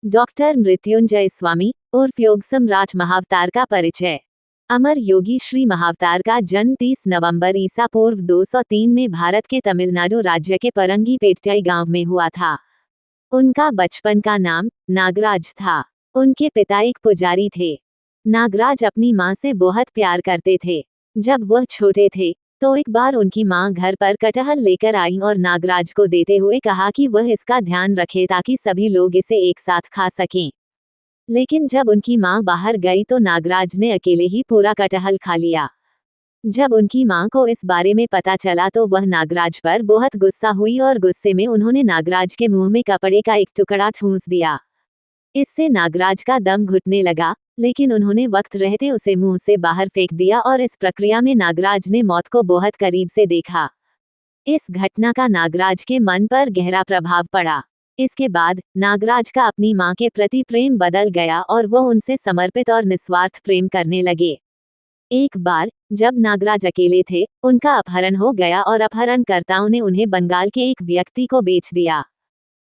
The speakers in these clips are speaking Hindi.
डॉक्टर मृत्युंजय स्वामी उर्फ योग सम्राट महावतार का परिचय। अमर योगी श्री महावतार का जन्म 30 नवंबर ईसा पूर्व 203 में भारत के तमिलनाडु राज्य के परंगीपेट्टई गांव में हुआ था। उनका बचपन का नाम नागराज था। उनके पिता एक पुजारी थे। नागराज अपनी मां से बहुत प्यार करते थे। जब वह छोटे थे तो एक बार उनकी मां घर पर कटहल लेकर आई और नागराज को देते हुए कहा कि वह इसका ध्यान रखे ताकि सभी लोग इसे एक साथ खा सकें। लेकिन जब उनकी मां बाहर गई तो नागराज ने अकेले ही पूरा कटहल खा लिया। जब उनकी मां को इस बारे में पता चला तो वह नागराज पर बहुत गुस्सा हुई और गुस्से में उन्होंने नागराज के मुंह में कपड़े का एक टुकड़ा ठूंस दिया। इससे नागराज का दम घुटने लगा, लेकिन उन्होंने वक्त रहते उसे मुंह से बाहर फेंक दिया और इस प्रक्रिया में नागराज ने मौत को बहुत करीब से देखा। इस घटना का नागराज के मन पर गहरा प्रभाव पड़ा। इसके बाद नागराज का अपनी मां के प्रति प्रेम बदल गया और वो उनसे समर्पित और निस्वार्थ प्रेम करने लगे। एक बार जब नागराज अकेले थे, उनका अपहरण हो गया और अपहरणकर्ताओं ने उन्हें बंगाल के एक व्यक्ति को बेच दिया।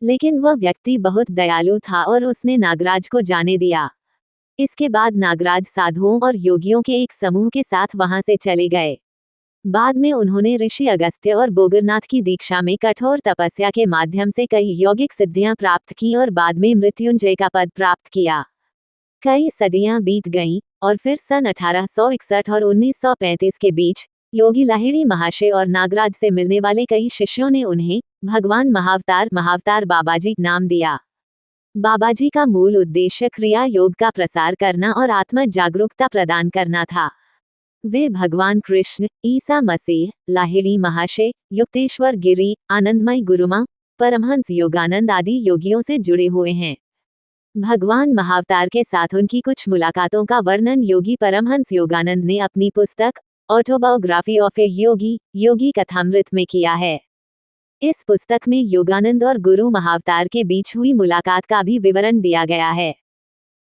लेकिन वह व्यक्ति बहुत दयालु था और उसने नागराज को जाने दिया। इसके बाद नागराज साधुओं और योगियों के एक समूह के साथ वहां से चले गए। बाद में उन्होंने ऋषि अगस्त्य और बोगरनाथ की दीक्षा में कठोर तपस्या के माध्यम से कई यौगिक सिद्धियां प्राप्त की और बाद में मृत्युंजय का पद प्राप्त किया। कई सदियां बीत गईं और फिर सन 1861 और 1935 के बीच योगी लाहिड़ी महाशय और नागराज से मिलने वाले कई शिष्यों ने उन्हें भगवान महावतार बाबाजी नाम दिया। बाबाजी का मूल उद्देश्य क्रिया योग का प्रसार करना और आत्म जागरूकता प्रदान करना था। वे भगवान कृष्ण, ईसा मसीह, लाहिड़ी महाशय, युक्तेश्वर गिरी, आनंदमय गुरुमा, परमहंस योगानंद आदि योगियों से जुड़े हुए हैं। भगवान महावतार के साथ उनकी कुछ मुलाकातों का वर्णन योगी परमहंस योगानंद ने अपनी पुस्तक ऑटोबायोग्राफी ऑफ ए योगी कथामृत में किया है। इस पुस्तक में योगानंद और गुरु महावतार के बीच हुई मुलाकात का भी विवरण दिया गया है।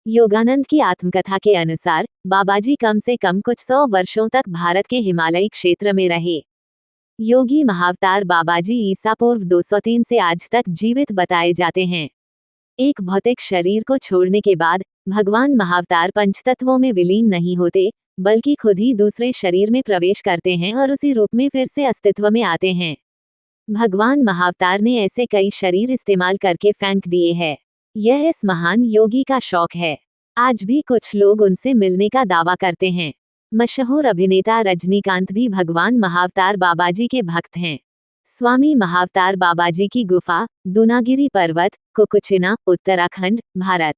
योगानंद की आत्मकथा के अनुसार बाबाजी कम से कम कुछ 100 वर्षों तक भारत के हिमालयी क्षेत्र में रहे। योगी महावतार बाबाजी ईसा पूर्व 203 से आज तक जीवित बताए जाते हैं। एक भौतिक शरीर को छोड़ने के बाद भगवान महावतार पंचतत्वों में विलीन नहीं होते, बल्कि खुद ही दूसरे शरीर में प्रवेश करते हैं और उसी रूप में फिर से अस्तित्व में आते हैं। भगवान महावतार ने ऐसे कई शरीर इस्तेमाल करके फेंक दिए हैं। यह इस महान योगी का शौक है। आज भी कुछ लोग उनसे मिलने का दावा करते हैं। मशहूर अभिनेता रजनीकांत भी भगवान महावतार बाबाजी के भक्त हैं। स्वामी महावतार बाबाजी की गुफा, दूनागिरी पर्वत, कुकुचिना, उत्तराखंड, भारत।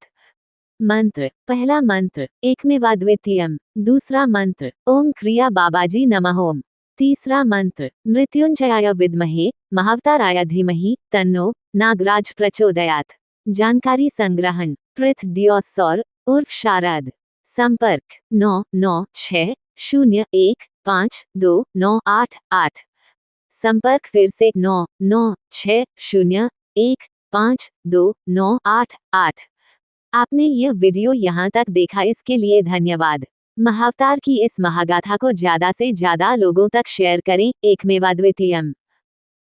मंत्र। पहला मंत्र एकमेवाद्वितीयम। दूसरा मंत्र ओम क्रिया बाबाजी नमः ओम। तीसरा मंत्र मृत्युंजयाय विद्महे महावताराय धीमहि तन्नो नागराज प्रचोदयात्। जानकारी संग्रहण। पृथ दियोसौर उर्फ शारद। संपर्क 9960152998। संपर्क फिर से 9960152998। आपने यह वीडियो यहाँ तक देखा, इसके लिए धन्यवाद। महावतार की इस महागाथा को ज्यादा से ज्यादा लोगों तक शेयर करें। एकमेवाद्वितीयम।